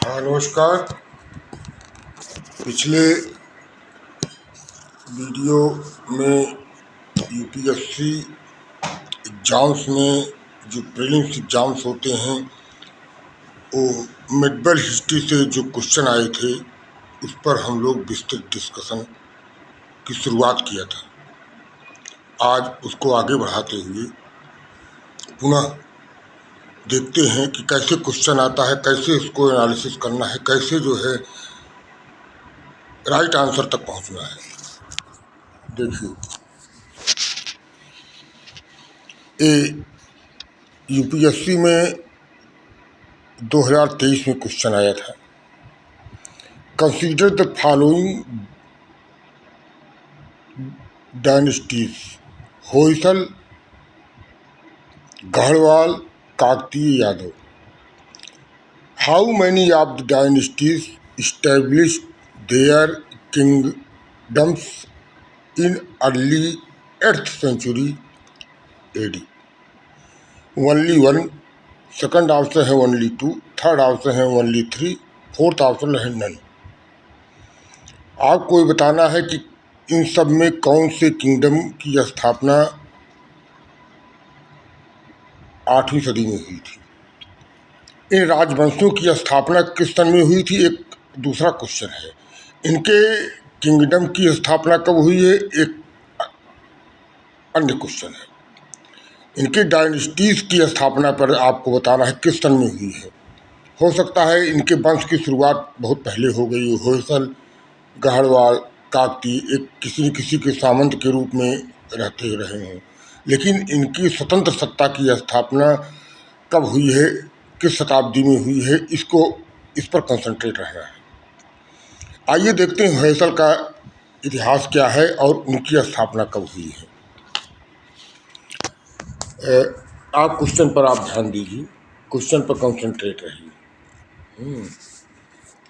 हाँ, नमस्कार। पिछले वीडियो में यूपीएससी एग्ज़ाम्स में जो प्रीलिम्स एग्ज़ाम्स होते हैं वो मेडिकल हिस्ट्री से जो क्वेश्चन आए थे उस पर हम लोग विस्तृत डिस्कशन की शुरुआत किया था। आज उसको आगे बढ़ाते हुए पुनः देखते हैं कि कैसे क्वेश्चन आता है, कैसे इसको एनालिसिस करना है, कैसे जो है राइट आंसर तक पहुंचना है। देखिए, ये यूपीएससी में 2023 में क्वेश्चन आया था। Consider the following dynasties: Hoysala, Garhwal, Kakatiya, Yadav. How many of the dynasties established their kingdoms in early 8th century AD? Only one, second option है ओनली टू, थर्ड ऑप्शन है ओनली थ्री, फोर्थ ऑप्शन है none. आपको ये बताना है कि इन सब में कौन से किंगडम की स्थापना 8वीं सदी में हुई थी। इन राजवंशों की स्थापना किस सन में हुई थी, एक दूसरा क्वेश्चन है। इनके किंगडम की स्थापना कब हुई है, एक अन्य क्वेश्चन है। इनके डायनेस्टीज की स्थापना पर आपको बताना है किस सन में हुई है। हो सकता है इनके वंश की शुरुआत बहुत पहले हो गई हो, होयसल, गढ़वाल, काकतीय एक किसी न किसी के सामंत के रूप में रहते रहे हों, लेकिन इनकी स्वतंत्र सत्ता की स्थापना कब हुई है, किस शताब्दी में हुई है, इस पर कंसंट्रेट रहना है। आइए देखते हैं होयसल का इतिहास क्या है और उनकी स्थापना कब हुई है। आप क्वेश्चन पर आप ध्यान दीजिए, क्वेश्चन पर कंसंट्रेट रहिए।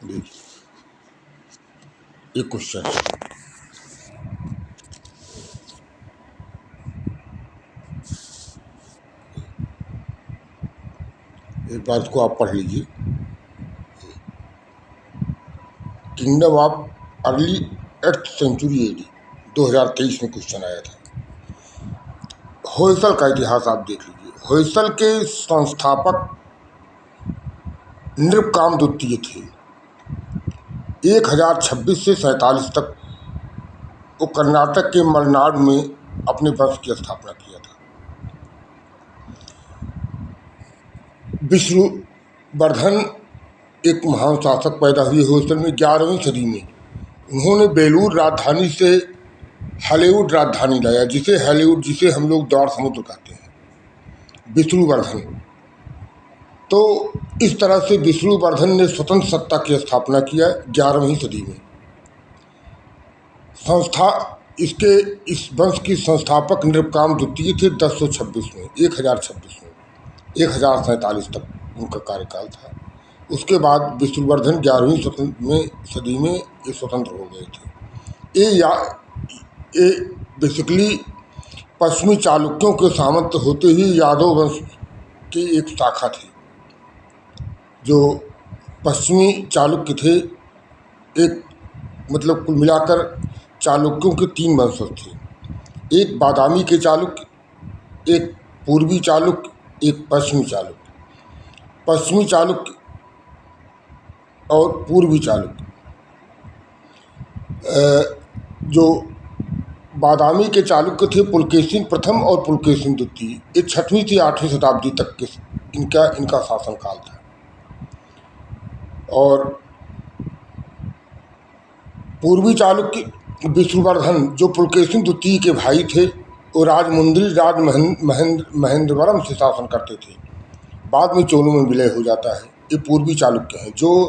देखिए, ये क्वेश्चन है। एक बार इसको आप पढ़ लीजिए। Kingdom of early 8th century AD, 2023 में क्वेश्चन आया था। होयसल का इतिहास आप देख लीजिए। होयसल के संस्थापक नृपकाम द्वितीय थे। 1026 से 47 तक वो कर्नाटक के मलनाड में अपने वंश की स्थापना किया था। विष्णुवर्धन एक महान शासक पैदा हुए होयसल में 11वीं सदी में। उन्होंने बेलूर राजधानी से हॉलीवुड राजधानी लाया, जिसे हम लोग द्वार समुद्र कहते हैं, विष्णुवर्धन। तो इस तरह से विष्णुवर्धन ने स्वतंत्र सत्ता की स्थापना किया 11वीं सदी में। इस वंश की संस्थापक नृपकाम द्वितीय थे 1026 में, 1026 में, 1047 तक उनका कार्यकाल था। उसके बाद विष्णुवर्धन 11वीं सदी में ये स्वतंत्र हो गए थे। ये बेसिकली पश्चिमी चालुक्यों के सामंत होते ही यादव वंश की एक शाखा थी। जो पश्चिमी चालुक्य थे, एक मतलब कुल मिलाकर चालुक्यों के 3 वंशज थे। एक बादामी के चालुक्य, एक पूर्वी चालुक्य, एक पश्चिमी चालुक्य। पश्चिमी चालुक्य और पूर्वी चालुक्य, जो बादामी के चालुक्य थे पुलकेशिन प्रथम और पुलकेशिन द्वितीय, ये 6वीं से 8वीं शताब्दी तक के इनका शासनकाल था। और पूर्वी चालुक्य विष्णुवर्धन जो पुलकेशिन द्वितीय के भाई थे, वो राजमुंद्री राज महेंद्रवरम से शासन करते थे। बाद में चोलों में विलय हो जाता है। ये पूर्वी चालुक्य हैं जो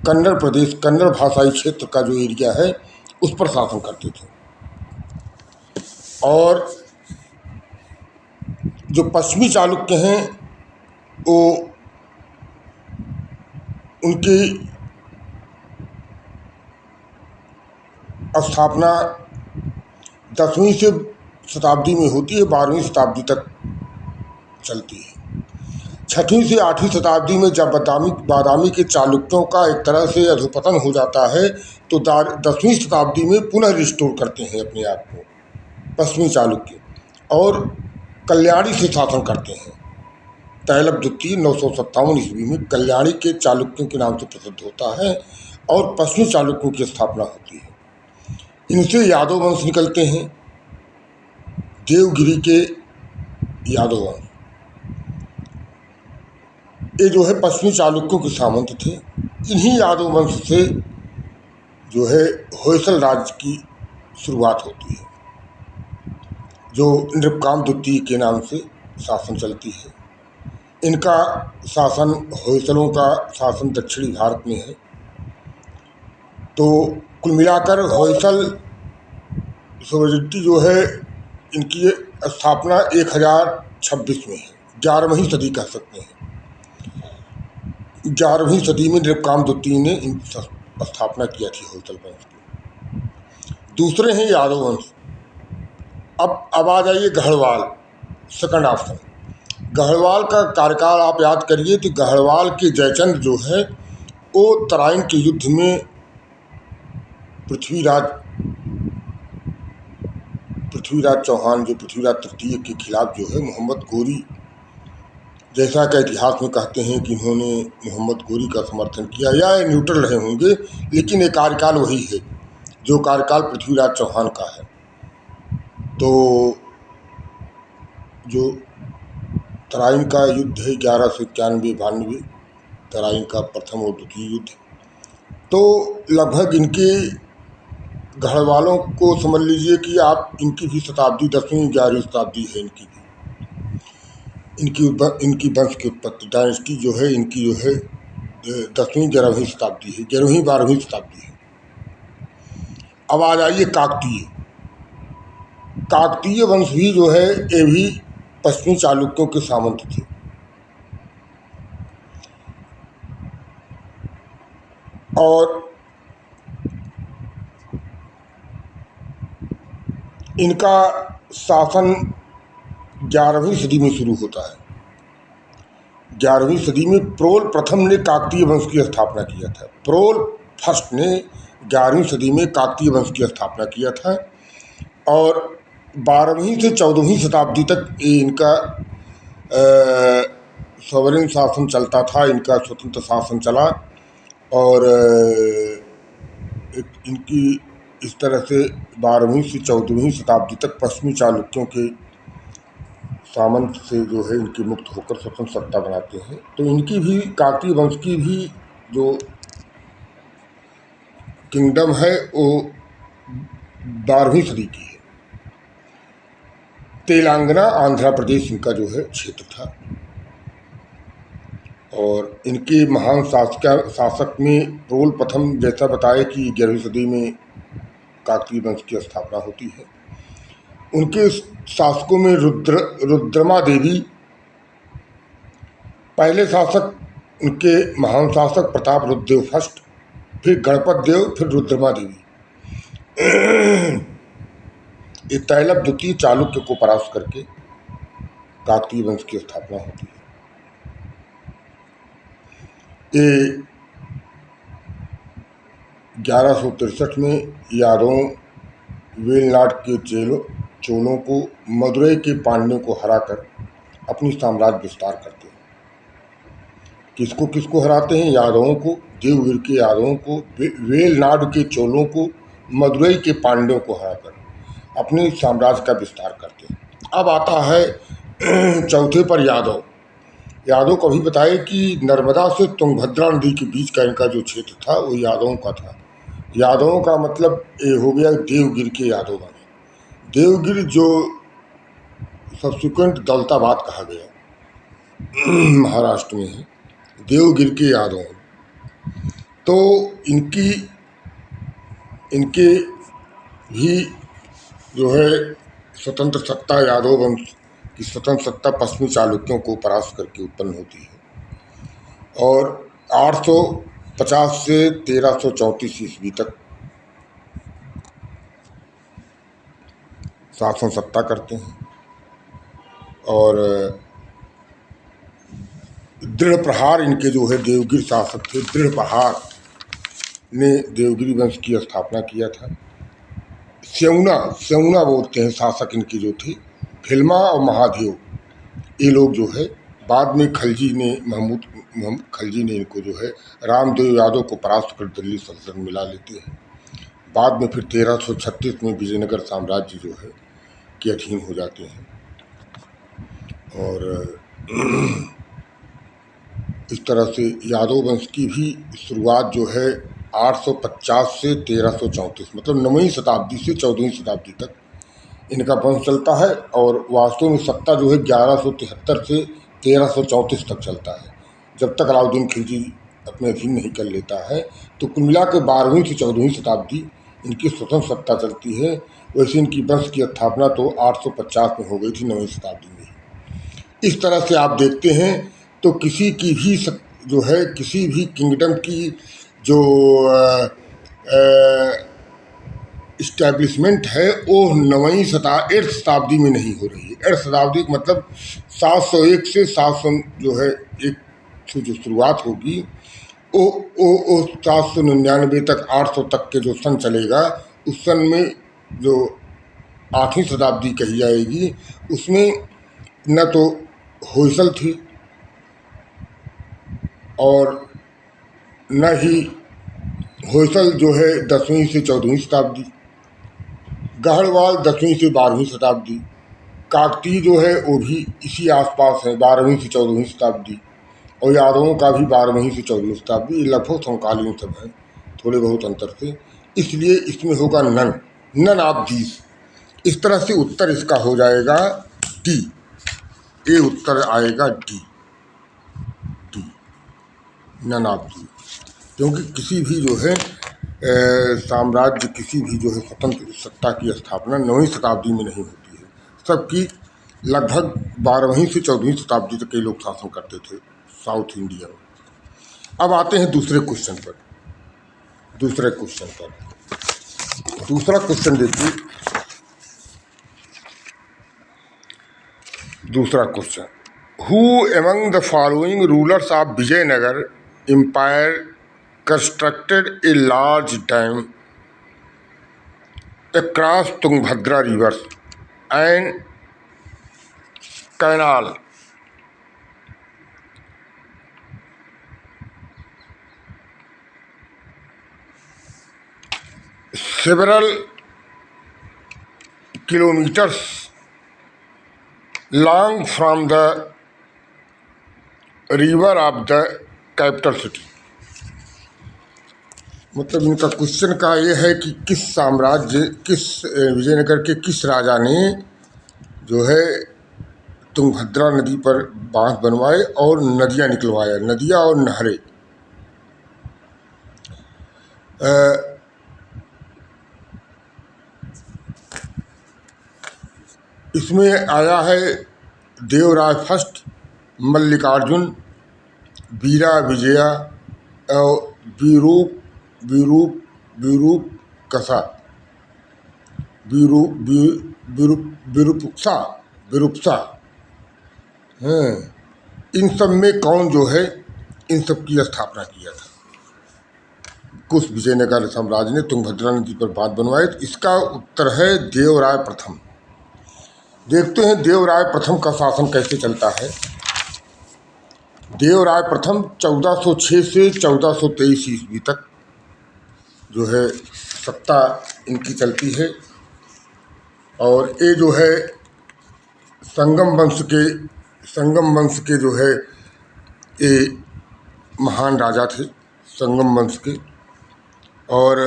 कन्नड़ प्रदेश, कन्नड़ भाषाई क्षेत्र का जो एरिया है उस पर शासन करते थे। और जो पश्चिमी चालुक्य हैं वो उनकी स्थापना 10वीं शताब्दी में होती है, 12वीं शताब्दी तक चलती है। छठी से 8वीं शताब्दी में जब बादामी के चालुक्यों का एक तरह से अधोपतन हो जाता है तो 10वीं शताब्दी में पुनः रिस्टोर करते हैं अपने आप को पश्चिमी चालुक्य और कल्याणी से शासन करते हैं। तैलप द्वितीय 957 ईस्वी में कल्याणी के चालुक्यों के नाम से प्रसिद्ध होता है और पश्चिमी चालुक्यों की स्थापना होती है। इनसे यादव वंश निकलते हैं, देवगिरी के यादव वंश। ये जो है पश्चिमी चालुक्यों के सामंत थे। इन्हीं यादव वंश से जो है होयसल राज्य की शुरुआत होती है, जो नृपकाम द्वितीय के नाम से शासन चलती है। इनका शासन, होयसलों का शासन दक्षिणी भारत में है। तो कुल मिलाकर होयसल सोवरेनिटी जो है इनकी स्थापना 1026 में है, 11वीं सदी कह सकते हैं। 11वीं सदी में नृपकाम द्वितीय ने स्थापना किया थी होयसल वंश की। दूसरे हैं यादव वंश। अब आ जाइए गढ़वाल, सेकंड ऑप्शन। गढ़वाल का कार्यकाल आप याद करिए तो गढ़वाल के जयचंद जो है वो तराइन के युद्ध में पृथ्वीराज चौहान, जो पृथ्वीराज तृतीय के खिलाफ जो है मोहम्मद गोरी, जैसा कि इतिहास में कहते हैं कि इन्होंने मोहम्मद गोरी का समर्थन किया या न्यूट्रल रहे होंगे, लेकिन ये कार्यकाल वही है जो कार्यकाल पृथ्वीराज चौहान का है। तो जो तराइन का युद्ध है 1191-92, तराइन का प्रथम और द्वितीय युद्ध, तो लगभग इनके गढ़वालों को समझ लीजिए कि आप इनकी भी शताब्दी 10वीं 11वीं शताब्दी है। इनकी वंश की उत्पत्ति डायनेस्टी जो है इनकी जो है 10वीं 11वीं शताब्दी है, 11वीं 12वीं शताब्दी है। अब आ जाइए काकतीय। काकतीय वंश भी जो है ये भी पश्चिमी चालुक्यों के सामंत थे। और इनका शासन 11वीं सदी में शुरू होता है। 11वीं सदी में प्रोल प्रथम ने काकतीय वंश की स्थापना किया था। प्रोल फर्स्ट ने 11वीं सदी में काकतीय वंश की स्थापना किया था और 12वीं से 14वीं शताब्दी तक इनका सॉवरेन शासन चलता था, इनका स्वतंत्र शासन चला। और इनकी इस तरह से 12वीं से 14वीं शताब्दी तक पश्चिमी चालुक्यों के सामंत से जो है इनकी मुक्त होकर स्वतंत्र सत्ता बनाते हैं। तो इनकी भी काकतीय वंश की भी जो किंगडम है वो 12वीं सदी की है। तेलंगाना आंध्र प्रदेश इनका जो है क्षेत्र था। और इनके महान शासक में प्रोल प्रथम, जैसा बताया कि 11वीं सदी में काकतीय वंश की स्थापना होती है। उनके शासकों में रुद्रमा देवी पहले शासक, उनके महान शासक प्रताप रुद्रदेव फर्स्ट, फिर गणपत देव, फिर रुद्रमा देवी। ये तैलप द्वितीय चालुक्य को परास्त करके काकतीय वंश की स्थापना होती है। ये 1163 में यादवों वेलनाड के चोलों को मदुरई के पांड्यों को हराकर अपनी साम्राज्य विस्तार करते हैं। किसको किसको हराते हैं? यादवों को, देवगिर के यादवों को, वेलनाड के चोलों को, मदुरई के पांड्यों को हराकर अपने साम्राज्य का विस्तार करते हैं। अब आता है चौथे पर यादव। यादव को भी बताए कि नर्मदा से तुंगभद्रा नदी के बीच का इनका जो क्षेत्र था वो यादवों का था। यादवों का मतलब ये हो गया देवगिर के यादव बने। देवगिर जो सब्सिक्वेंट दौलताबाद कहा गया महाराष्ट्र में है, देवगिर के यादव। तो इनके भी जो है स्वतंत्र सत्ता, यादव वंश की स्वतंत्र सत्ता पश्चिमी चालुक्यों को परास्त करके उत्पन्न होती है और 850 से 1334 ईस्वी तक शासन सत्ता करते हैं। और दृढ़ प्रहार इनके जो है देवगिरी शासक थे, दृढ़ प्रहार ने देवगिरी वंश की स्थापना किया था। स्यौना बोलते हैं शासक इनकी जो थी। फिल्मा और महादेव ये लोग जो है, बाद में खलजी ने महमूद खलजी ने इनको जो है रामदेव यादव को परास्त कर दिल्ली सल्तनत मिला लेते हैं। बाद में फिर 1336 में विजयनगर साम्राज्य जो है के अधीन हो जाते हैं। और इस तरह से यादव वंश की भी शुरुआत जो है 850 से 1334 मतलब 9वीं शताब्दी से 14वीं शताब्दी तक इनका वंश चलता है। और वास्तव में सत्ता जो है 1173 से 1334 तक चलता है, जब तक अलाउद्दीन खिलजी अपने अधीन नहीं कर लेता है। तो कुल मिला के 12वीं से 14वीं शताब्दी इनकी स्वतंत्र सत्ता चलती है। वैसे इनकी वंश की स्थापना तो 850 में हो गई थी, 9वीं शताब्दी में। इस तरह से आप देखते हैं तो किसी की भी जो है किसी भी किंगडम की जो इस्टेब्लिशमेंट है वो 8th शताब्दी में नहीं हो रही है। 8th शताब्दी मतलब 701 से 700 जो है एक से जो शुरुआत होगी वो 799 तक 800 तक के जो सन चलेगा, उस सन में जो 8वीं शताब्दी कही जाएगी, उसमें न तो होयसल थी और न ही होयसल जो है 10वीं से 14वीं शताब्दी, गढ़वाल 10वीं से 12वीं शताब्दी, काकतीय जो है वो भी इसी आसपास है 12वीं से 14वीं शताब्दी, और यादवों का भी 12वीं से 14वीं शताब्दी। लगभग समकालीन सब है, थोड़े बहुत अंतर से। इसलिए इसमें होगा नन ऑफ दीस। इस तरह से उत्तर इसका हो जाएगा डी। ये उत्तर आएगा डी, नन ऑफ दी। क्योंकि किसी भी जो है साम्राज्य, किसी भी जो है स्वतंत्र सत्ता की स्थापना 9वीं शताब्दी में नहीं होती है। सबकी लगभग 12वीं से 14वीं शताब्दी तक के लोग शासन करते थे साउथ इंडिया में। अब आते हैं दूसरे क्वेश्चन पर। दूसरा क्वेश्चन देखिए। दूसरा question, who among the following rulers of Vijayanagara empire constructed a large dam across Tungabhadra River and canal several kilometers long from the river of the capital city। मतलब इनका क्वेश्चन का ये है कि विजयनगर के किस राजा ने जो है तुंगभद्रा नदी पर बांध बनवाए और नदियां निकलवाया, नदियां और नहरें। इसमें आया है देवराय फर्स्ट, मल्लिकार्जुन, वीरा विजया और विरूपसा। इन सब में कौन जो है इन सब की स्थापना किया था? कुछ विजयनगर साम्राज्य ने तुंगभद्रा नदी पर बांध बनवाए। इसका उत्तर है देवराय प्रथम। देखते हैं देवराय प्रथम का शासन कैसे चलता है। देवराय प्रथम 1406 से 1423 ईस्वी तक जो है सत्ता इनकी चलती है। और ये जो है संगम वंश के जो है ये महान राजा थे, संगम वंश के। और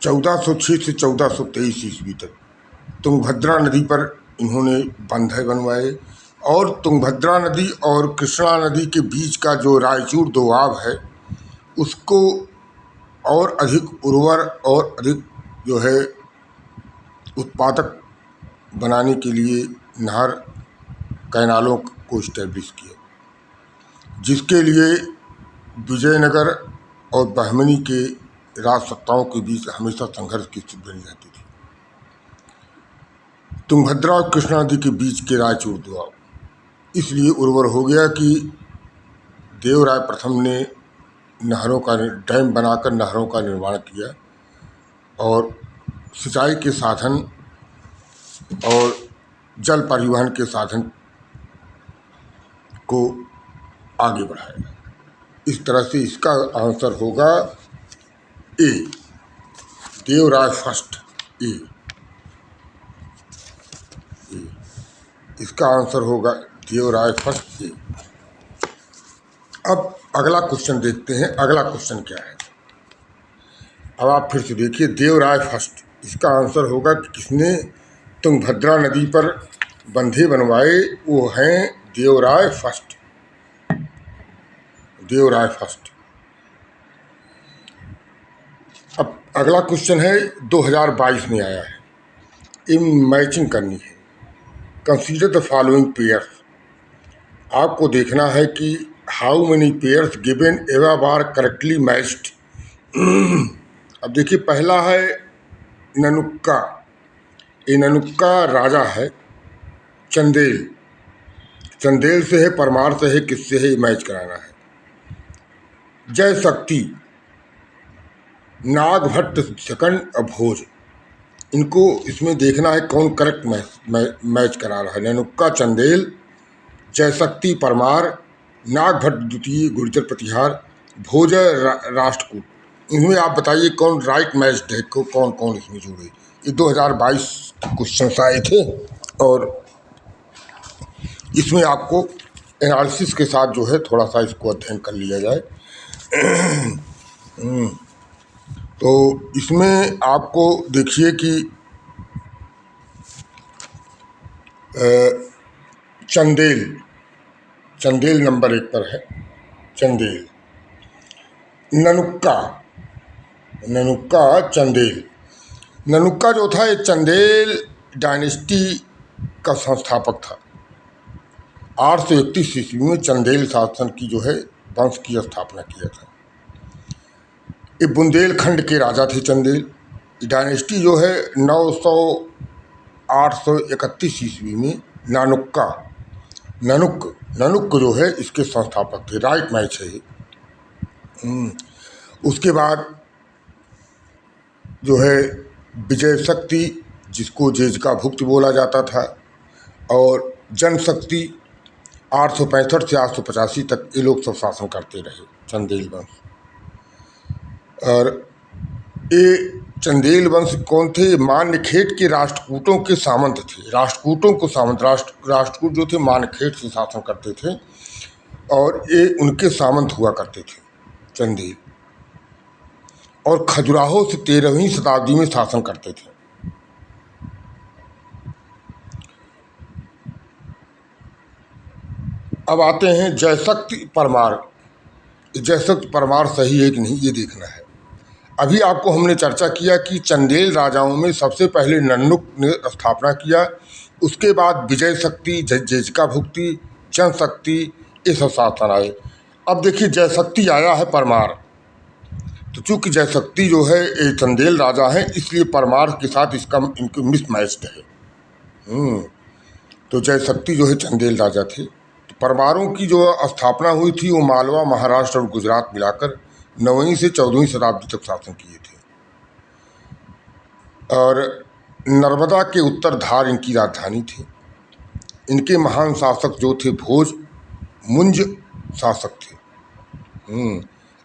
1406 से 1423 ईस्वी तक तुंगभद्रा नदी पर इन्होंने बंधे बनवाए। और तुंगभद्रा नदी और कृष्णा नदी के बीच का जो रायचूर दोआब है, उसको और अधिक उर्वर और अधिक जो है उत्पादक बनाने के लिए नहर कैनालों को इस्टेब्लिश किया, जिसके लिए विजयनगर और बहमनी के राज सत्ताओं के बीच हमेशा संघर्ष की स्थिति बनी रहती थी। तुंगभद्रा और कृष्णा नदी के बीच के रायचूर दोआब, इसलिए उर्वर हो गया कि देवराय प्रथम ने नहरों का डैम बनाकर नहरों का निर्माण किया और सिंचाई के साधन और जल परिवहन के साधन को आगे बढ़ाया। इस तरह से इसका आंसर होगा ए, देवराय फर्स्ट। ए, इसका आंसर होगा देवराय फर्स्ट ए। अब अगला क्वेश्चन देखते हैं। अगला क्वेश्चन क्या है? अब आप फिर से देखिए, देवराय फर्स्ट, इसका आंसर होगा कि किसने तुंगभद्रा नदी पर बंधे बनवाए? वो हैं देवराय फर्स्ट। देवराय फर्स्ट। अब अगला क्वेश्चन है 2022 में आया है, इन मैचिंग करनी है। Consider the following pairs. आपको देखना है कि how many pairs given above are correctly matched. अब देखिए, पहला है ननुक्का। ये ननुक्का राजा है, चंदेल। चंदेल से है, परमार से है, किससे है, ये मैच कराना है। जय शक्ति, नागभट्ट सेकंड, भोज। इनको इसमें देखना है कौन करेक्ट मैच करा रहा है। ननुक्का चंदेल, जयशक्ति परमार, नागभट्ट द्वितीय गुर्जर प्रतिहार, भोज राष्ट्रकूट। इनमें आप बताइए कौन राइट मैच है, कौन कौन इसमें जुड़े। ये 2022 क्वेश्चन आए थे और इसमें आपको एनालिसिस के साथ जो है थोड़ा सा इसको अध्ययन कर लिया जाए। तो इसमें आपको देखिए कि चंदेल, चंदेल नंबर 1 पर है, चंदेल। ननुक्का, ननुक्का चंदेल। ननुक्का जो था ये चंदेल डायनेस्टी का संस्थापक था। 831 ईस्वी में चंदेल शासन की जो है वंश की स्थापना किया था। ये बुंदेलखंड के राजा थे चंदेल। डायनेस्टी जो है 831 ईस्वी में नानुक्का, ननुक जो है इसके संस्थापक थे। राइट मैच है ये। उसके बाद जो है विजय शक्ति, जिसको जेजका भुक्त बोला जाता था, और जनशक्ति 865 से 885 तक ये लोग सब शासन करते रहे, चंदेल वंश। और ये चंदेल वंश कौन थे? मान्यखेट के राष्ट्रकूटों के सामंत थे। राष्ट्रकूटों को सामंत, राष्ट्रकूट जो थे मान्यखेट से शासन करते थे और ये उनके सामंत हुआ करते थे चंदेल। और खजुराहो से 13वीं शताब्दी में शासन करते थे। अब आते हैं जयशक्ति परमार। जयशक्ति परमार सही है कि नहीं ये देखना है। अभी आपको हमने चर्चा किया कि चंदेल राजाओं में सबसे पहले नन्नुक ने स्थापना किया, उसके बाद विजय शक्ति, जेजका भुक्ति, जनशक्ति, ये सब शासन आए। अब देखिए जयशक्ति आया है परमार, तो चूंकि जयशक्ति जो है ये चंदेल राजा है, इसलिए परमार के साथ इसका इनके मिसमैच्ड है। तो जयशक्ति जो है चंदेल राजा थे। तो परमारों की जो स्थापना हुई थी वो मालवा, महाराष्ट्र और गुजरात मिलाकर 9वीं से 14वीं शताब्दी तक शासन किए थे। और नर्मदा के उत्तर धार इनकी राजधानी थी। इनके महान शासक जो थे भोज, मुंज शासक थे।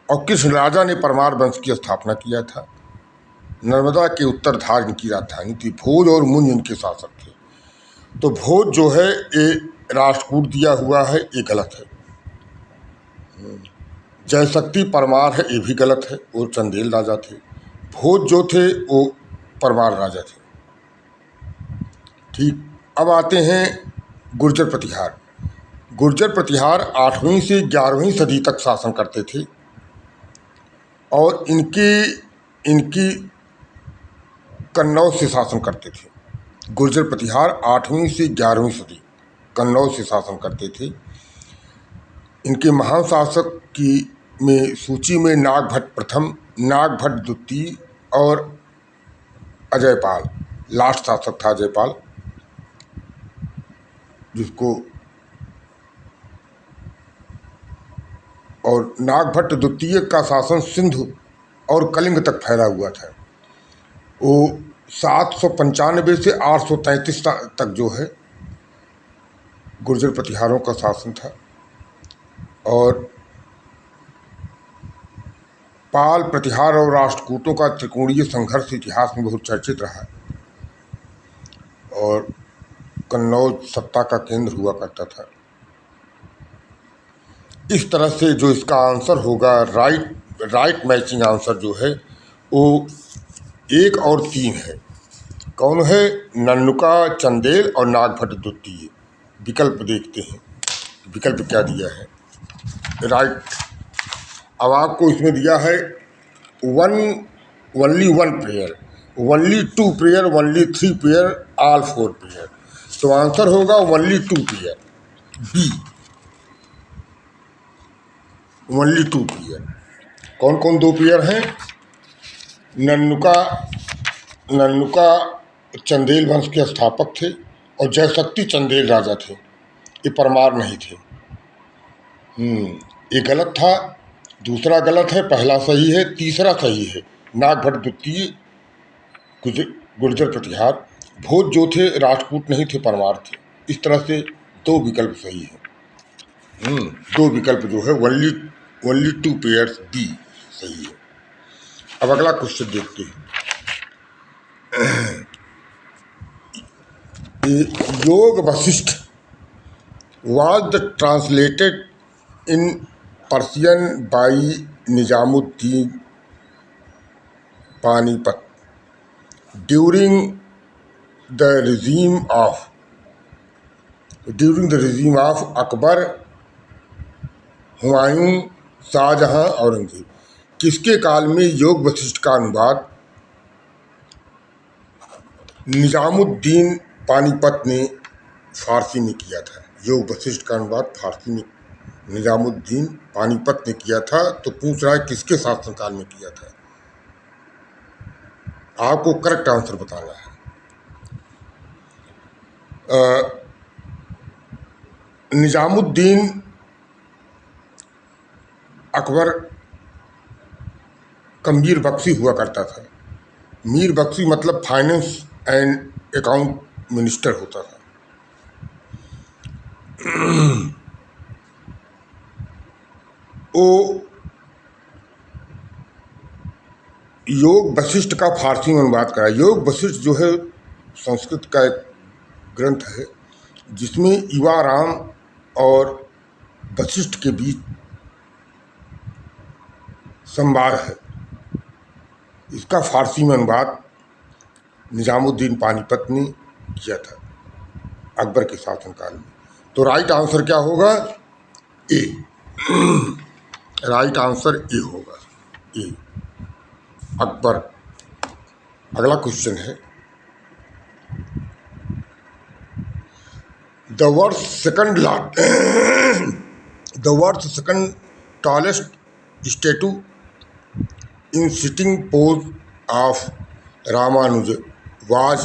और कृष्ण राजा ने परमार वंश की स्थापना किया था। नर्मदा के उत्तर धार इनकी राजधानी थी। भोज और मुंज इनके शासक थे। तो भोज जो है ये राष्ट्रकूट दिया हुआ है, ये गलत है। जयशक्ति परमार है, ये भी गलत है, वो चंदेल राजा थे। भोज जो थे वो परमार राजा थे। ठीक। अब आते हैं गुर्जर प्रतिहार। गुर्जर प्रतिहार 8वीं से 11वीं सदी तक शासन करते थे और इनकी कन्नौज से शासन करते थे। गुर्जर प्रतिहार 8वीं से 11वीं सदी कन्नौज से शासन करते थे। इनके महान शासक की में सूची में नागभट्ट प्रथम, नागभट्ट द्वितीय और अजयपाल, लास्ट शासक था अजयपाल, जिसको और नागभट्ट द्वितीय का शासन सिंधु और कलिंग तक फैला हुआ था। वो 795 से 833 तक जो है गुर्जर प्रतिहारों का शासन था। और पाल प्रतिहार और राष्ट्रकूटों का त्रिकोणीय संघर्ष इतिहास में बहुत चर्चित रहा और कन्नौज सत्ता का केंद्र हुआ करता था। इस तरह से जो इसका आंसर होगा, राइट मैचिंग आंसर जो है वो 1 और 3 है। कौन है? नन्नुका, चंदेल और नागभट्ट द्वितीय। विकल्प देखते हैं, विकल्प क्या दिया है। राइट, अब आपको इसमें दिया है only 1 pair, only 2 pair, only 3 pair, all 4 pair. तो आंसर होगा only 2 pair, B, only 2 pair. कौन कौन 2 पेयर हैं? नन्नुका चंदेल वंश के स्थापक थे और जयशक्ति चंदेल राजा थे। ये परमार नहीं थे। ये गलत था, दूसरा गलत है, पहला सही है, तीसरा सही है। नागभट्ट द्वितीय गुर्जर प्रतिहार, भोज जो थे राजपूत नहीं थे, परमार थे। इस तरह से 2 विकल्प सही है। 2 विकल्प जो है ओनली 2 पेयर्स, बी सही है। अब अगला क्वेश्चन देखते हैं। योग Vashishtha was translated in Persian by Nizamuddin Panipat during the regime of Akbar, Humayun, Shahjahan, Aurangzeb. किसके काल में योग वशिष्ठ का अनुवाद निजामुद्दीन पानीपत ने फारसी में किया था? योग वशिष्ठ का अनुवाद फारसी में निजामुद्दीन पानीपत ने किया था। तो पूछ रहा है किसके शासनकाल में किया था। आपको करेक्ट आंसर बताना है। निजामुद्दीन अकबर का मीर बख्शी हुआ करता था। मीर बख्शी मतलब फाइनेंस एंड अकाउंट मिनिस्टर होता था। वो योग वशिष्ठ का फारसी में अनुवाद करा। योग वशिष्ठ जो है संस्कृत का एक ग्रंथ है जिसमें युवाराम और वशिष्ठ के बीच संवाद है। इसका फारसी में अनुवाद निजामुद्दीन पानीपत ने किया था अकबर के शासनकाल में। तो राइट आंसर क्या होगा? ए। राइट आंसर ए होगा, ए, अकबर। अगला क्वेश्चन है, the world's second tallest statue in sitting pose of Ramanuja was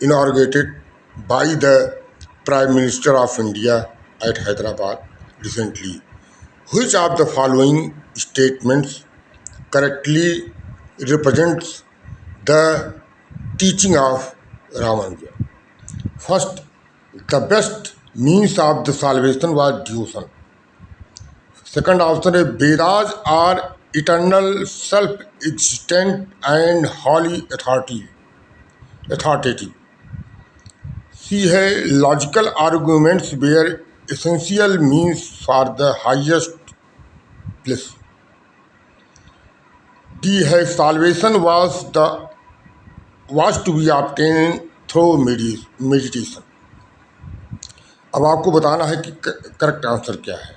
inaugurated by the Prime Minister of India at Hyderabad recently. Which of the following statements correctly represents the teaching of Ramanuja? First, the best means of the salvation was devotion. Second option is Vedas are eternal, self-existent and wholly authoritative. C है logical arguments were essential means for the highest bliss. D है salvation was to be obtained through meditation. अब आपको बताना है कि correct answer क्या है।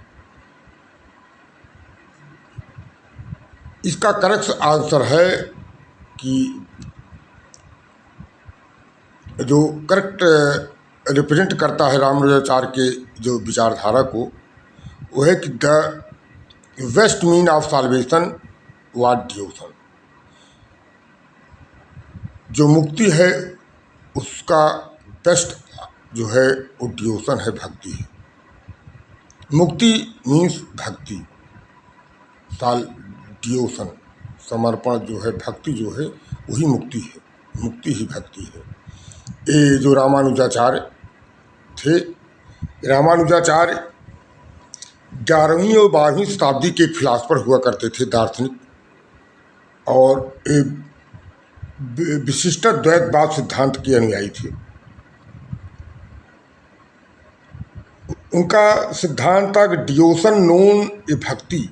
इसका करेक्ट आंसर है कि जो करेक्ट रिप्रेजेंट करता है रामानुजाचार्य के जो विचारधारा को, वो है कि the best mean of solvation was devotion. जो मुक्ति है उसका बेस्ट जो है वो डिवोशन है, भक्ति है। मुक्ति मीन्स भक्ति, डियोसन, समर्पण जो है, भक्ति जो है वही मुक्ति है, मुक्ति ही भक्ति है। ये जो रामानुजाचार्य थे, रामानुजाचार्य 11वीं और 12वीं शताब्दी के फिलासफर हुआ करते थे, दार्शनिक, और विशिष्ट द्वैतवाद सिद्धांत के अनुयायी थे। उनका सिद्धांत था कि डियोसन known a bhakti,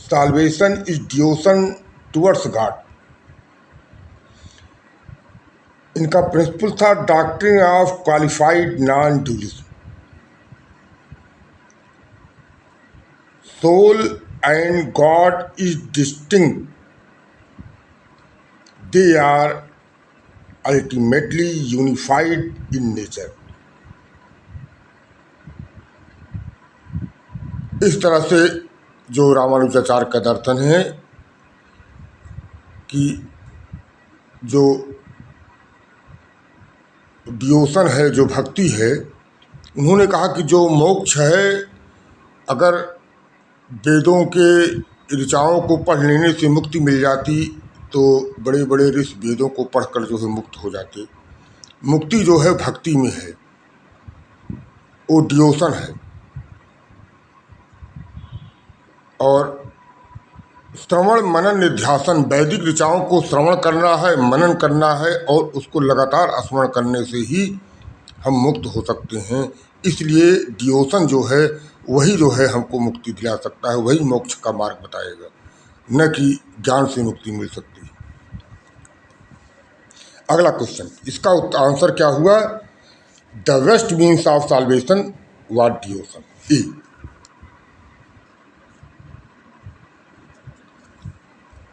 salvation is devotion towards God. इनका प्रिंसिपल था doctrine of qualified non dualism. Soul and God is distinct, they are ultimately unified in nature. इस तरह से जो रामानुजाचार्य का दर्शन है कि जो डियोसन है, जो भक्ति है, उन्होंने कहा कि जो मोक्ष है, अगर वेदों के ऋचाओं को पढ़ लेने से मुक्ति मिल जाती तो बड़े बड़े ऋषि वेदों को पढ़कर जो है मुक्त हो जाते। मुक्ति जो है भक्ति में है, वो डियोसन है। और श्रवण मनन निध्यासन, वैदिक ऋचाओं को श्रवण करना है, मनन करना है, और उसको लगातार स्मरण करने से ही हम मुक्त हो सकते हैं। इसलिए डियोसन जो है वही जो है हमको मुक्ति दिला सकता है, वही मोक्ष का मार्ग बताएगा, न कि ज्ञान से मुक्ति मिल सकती है। अगला क्वेश्चन, इसका आंसर क्या हुआ? The best means of salvation what devotion. A.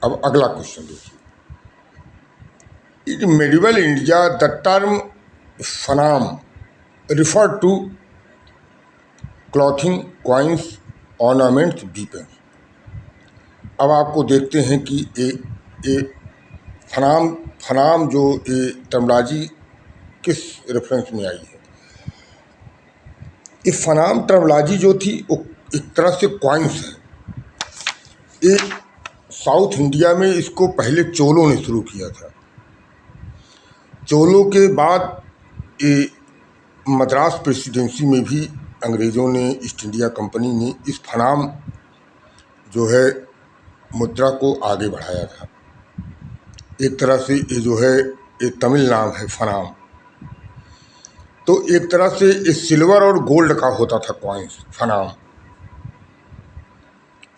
अब अगला क्वेश्चन देखिए, in medieval India the term fanam refer to clothing, coins, ornaments, weapons. अब आपको देखते हैं कि ए फनाम जो ये टर्मोलॉजी किस रेफरेंस में आई है। ये फनाम टर्मोलॉजी जो थी वो एक तरह से कॉइन्स है। ये साउथ इंडिया में इसको पहले चोलों ने शुरू किया था। चोलों के बाद ये मद्रास प्रेसिडेंसी में भी अंग्रेज़ों ने, ईस्ट इंडिया कंपनी ने इस फनाम जो है मुद्रा को आगे बढ़ाया था। एक तरह से ये जो है ये तमिल नाम है फनाम। तो एक तरह से ये सिल्वर और गोल्ड का होता था कॉइन्स, फनाम।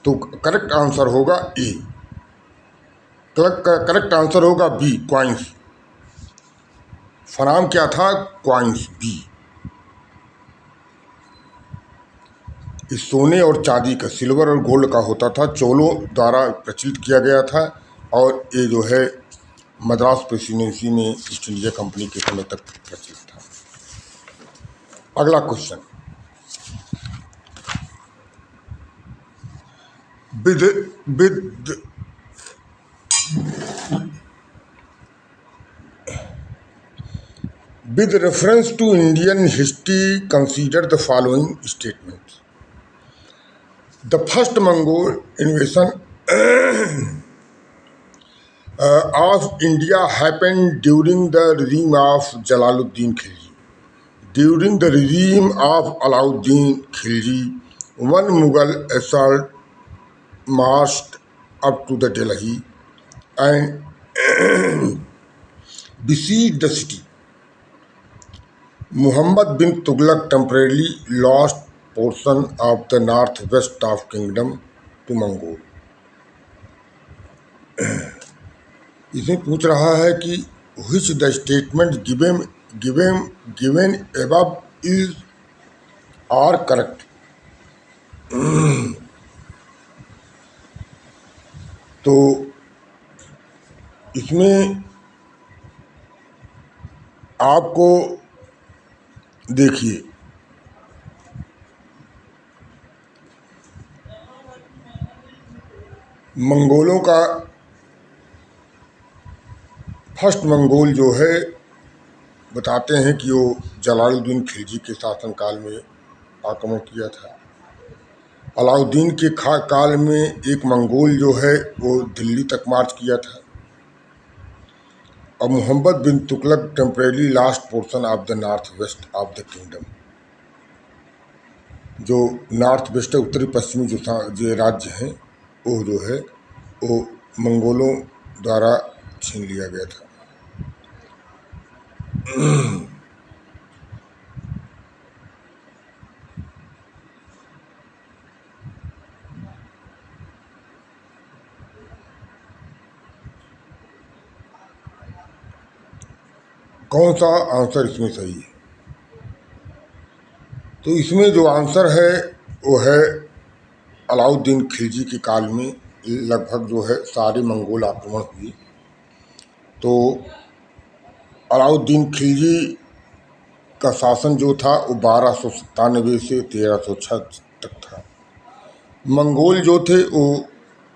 तो करेक्ट आंसर होगा ए। करेक्ट आंसर होगा बी, कॉइन्स। फनाम क्या था? Coins, B. इस सोने और चांदी का, सिल्वर और गोल्ड का होता था, चोलों द्वारा प्रचलित किया गया था, और ये जो है मद्रास प्रेसिडेंसी में ईस्ट इंडिया कंपनी के समय तक प्रचलित था। अगला question, with reference to Indian history, consider the following statements. The first Mongol invasion of India happened during the regime of Jalaluddin Khilji. During the regime of Alauddin Khilji, one Mughal assault marched up to the Delhi and besieged the city. Muhammad bin Tughlaq temporarily lost portion of the northwest of kingdom to Mongol. इसमें पूछ रहा है कि which the statement given above is are correct. तो इसमें आपको देखिए, मंगोलों का फर्स्ट मंगोल जो है बताते हैं कि वो जलालुद्दीन खिलजी के शासनकाल में आक्रमण किया था। अलाउद्दीन के काल में एक मंगोल जो है वो दिल्ली तक मार्च किया था। और Muhammad bin Tughlaq temporary lost portion of the north west of the kingdom, जो नॉर्थ वेस्ट है, उत्तरी पश्चिमी जो राज्य हैं, वो जो है वो मंगोलों द्वारा छीन लिया गया था। कौन सा आंसर इसमें सही है? तो इसमें जो आंसर है वो है अलाउद्दीन खिलजी के काल में लगभग जो है सारे मंगोल आक्रमण हुए। तो अलाउद्दीन खिलजी का शासन जो था वो 1297 से 1306 तक था। मंगोल जो थे वो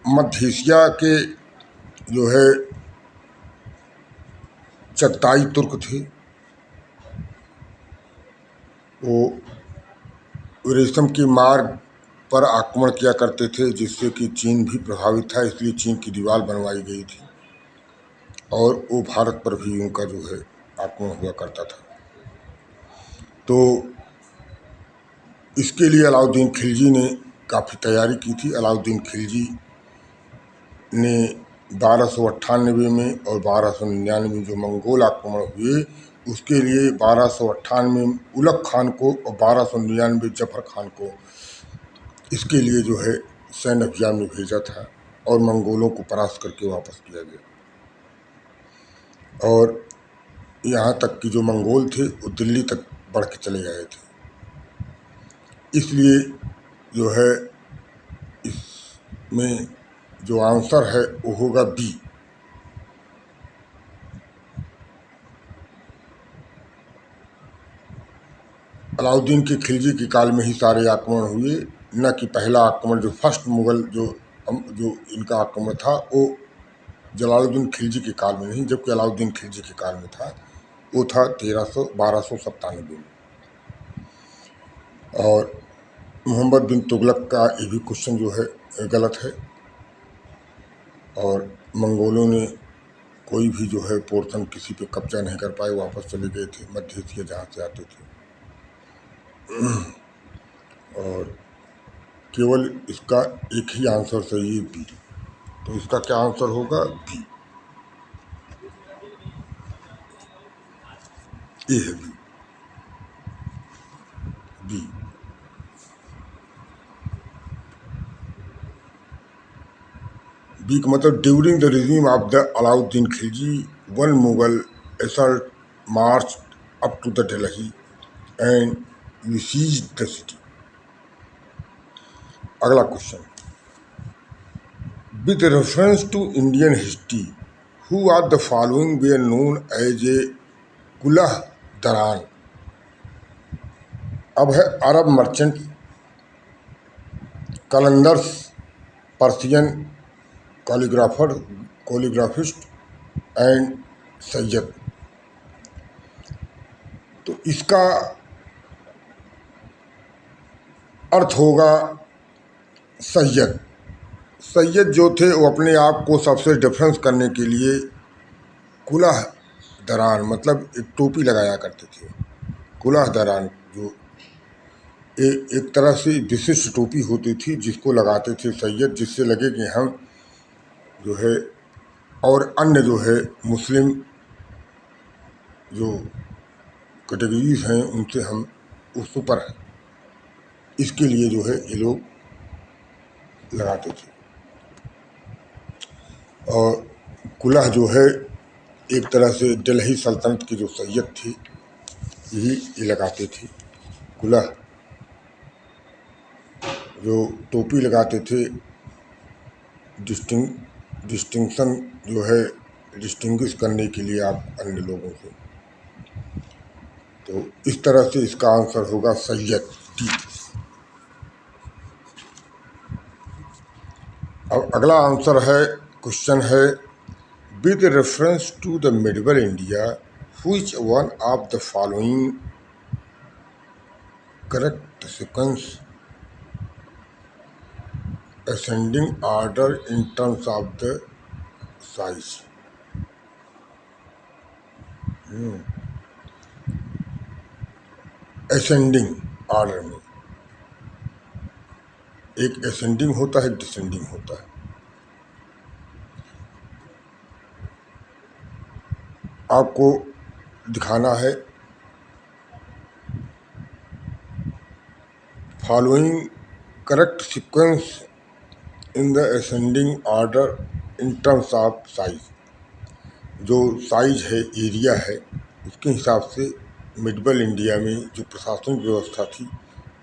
मध्य एशिया के जो है चगताई तुर्क थे। वो रेशम के मार्ग पर आक्रमण किया करते थे, जिससे कि चीन भी प्रभावित था, इसलिए चीन की दीवार बनवाई गई थी और वो भारत पर भी उनका जो है आक्रमण हुआ करता था। तो इसके लिए अलाउद्दीन खिलजी ने काफ़ी तैयारी की थी। अलाउद्दीन खिलजी ने 1298 में और 1299 में जो मंगोल आक्रमण हुए, उसके लिए 1298 उलग खान को और 1299 जफर खान को इसके लिए जो है सैन्य अभियान में भेजा था और मंगोलों को परास्त करके वापस किया गया। और यहाँ तक कि जो मंगोल थे वो दिल्ली तक बढ़ के चले गए थे। इसलिए जो है इसमें जो आंसर है वो होगा बी। अलाउद्दीन के खिलजी के काल में ही सारे आक्रमण हुए, न कि पहला आक्रमण जो फर्स्ट मुगल जो इनका आक्रमण था वो जलालुद्दीन खिलजी के काल में नहीं, जबकि अलाउद्दीन खिलजी के काल में था। वो था 1297 में। और मोहम्मद बिन तुगलक का ये भी क्वेश्चन जो है गलत है। और मंगोलों ने कोई भी जो है पोर्शन किसी पे कब्जा नहीं कर पाए, वापस चले गए थे मध्य एशिया जहाँ से आते थे। और केवल इसका एक ही आंसर सही है, बी। तो इसका क्या आंसर होगा? बी। ए है बी। बी। बी का मतलब during the regime of the Alauddin Khilji one Mughal assault march up to the Delhi and besieged the city. अगला question, with reference to Indian history who are the following were known as a Kulah Daran? अब है Arab merchant, Qalandars, Persian calligraphist and Sayyid. तो इसका अर्थ होगा सैयद। सैयद जो थे वो अपने आप को सबसे डिफरेंस करने के लिए कुलह दरान मतलब एक टोपी लगाया करते थे। कुलह दरान जो एक तरह से विशिष्ट टोपी होती थी जिसको लगाते थे सैयद, जिससे लगे कि हम जो है और अन्य जो है मुस्लिम जो कैटेगरीज हैं उनसे हम उस ऊपर हैं। इसके लिए जो है ये लोग लगाते थे। और कुलह जो है एक तरह से दिल्ली सल्तनत की जो सैयद थी यही ये लगाते थे। कुलह जो टोपी लगाते थे, डिस्टिंक्शन जो है डिस्टिंग्विश करने के लिए आप अन्य लोगों से। तो इस तरह से इसका आंसर होगा सैयद, डी। अब अगला आंसर है, क्वेश्चन है with reference to the medieval India Which one of the following correct sequence ascending order in terms of the size? Ascending order में एक असेंडिंग होता है, एक डिसेंडिंग होता है। आपको दिखाना है following correct sequence in the ascending order in terms of size. जो साइज है, एरिया है, उसके हिसाब से मिडल इंडिया में जो प्रशासनिक व्यवस्था थी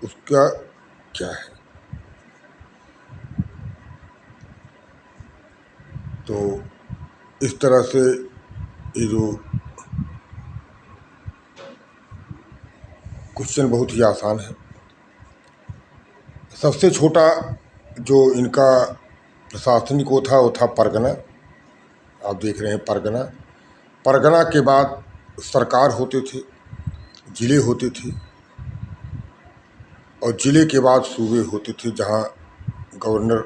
उसका क्या है। तो इस तरह से ये जो क्वेश्चन बहुत ही आसान है। सबसे छोटा जो इनका प्रशासनिक वो था परगना। आप देख रहे हैं परगना। परगना के बाद सरकार होते थे, ज़िले होते थे, और ज़िले के बाद सूबे होते थे जहाँ गवर्नर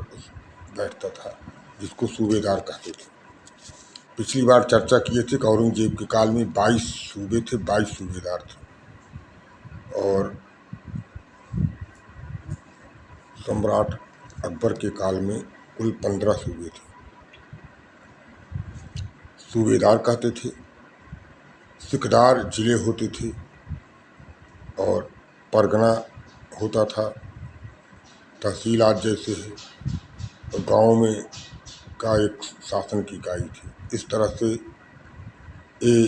बैठता था, जिसको सूबेदार कहते थे। पिछली बार चर्चा किए थे कि औरंगजेब के काल में 22 सूबे थे, 22 सूबेदार थे, और सम्राट अकबर के काल में कुल 15 सूबे थे। सूबेदार कहते थे, सिकदार जिले होते थे, और परगना होता था। तहसील आज जैसे है, और गाँव में का एक शासन की इकाई थी। इस तरह से ये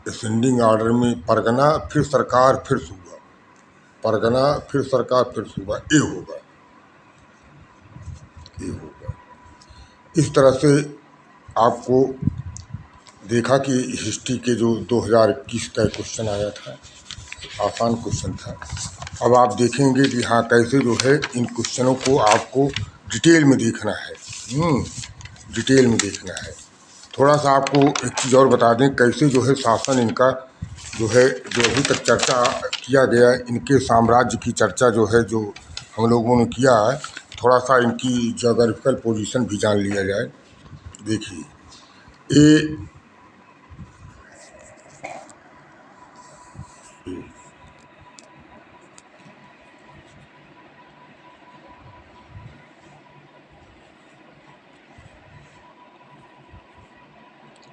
असेंडिंग ऑर्डर में परगना, फिर सरकार, फिर सूबा, परगना, फिर सरकार, फिर सूबा, ये होगा, ये होगा। इस तरह से आपको देखा कि हिस्ट्री के जो 2021 का क्वेश्चन आया था, आसान क्वेश्चन था। अब आप देखेंगे कि हाँ कैसे जो है इन क्वेश्चनों को आपको डिटेल में देखना है, डिटेल में देखना है। थोड़ा सा आपको एक चीज़ और बता दें कैसे जो है शासन इनका जो है, जो अभी तक चर्चा किया गया इनके साम्राज्य की चर्चा जो है, जो हम लोगों ने किया है, थोड़ा सा इनकी जोग्राफिकल पोजीशन भी जान लिया जाए। देखिए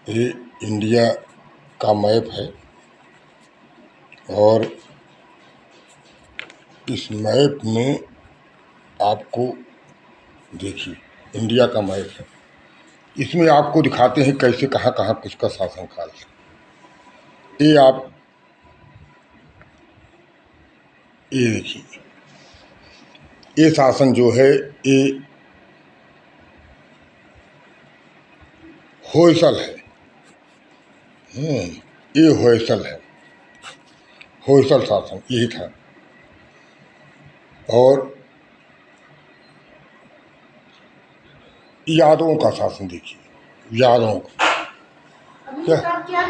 ये इंडिया का मैप है, और इस मैप में आपको देखिए इंडिया का मैप है, इसमें आपको दिखाते हैं कैसे कहाँ कहाँ किसका शासनकाल है। ये आप ये देखिए, ये शासन जो है ये होयसल है, ये होयसल है, होयसल शासन यही था। और यादवों का शासन देखिए, यादवों का क्या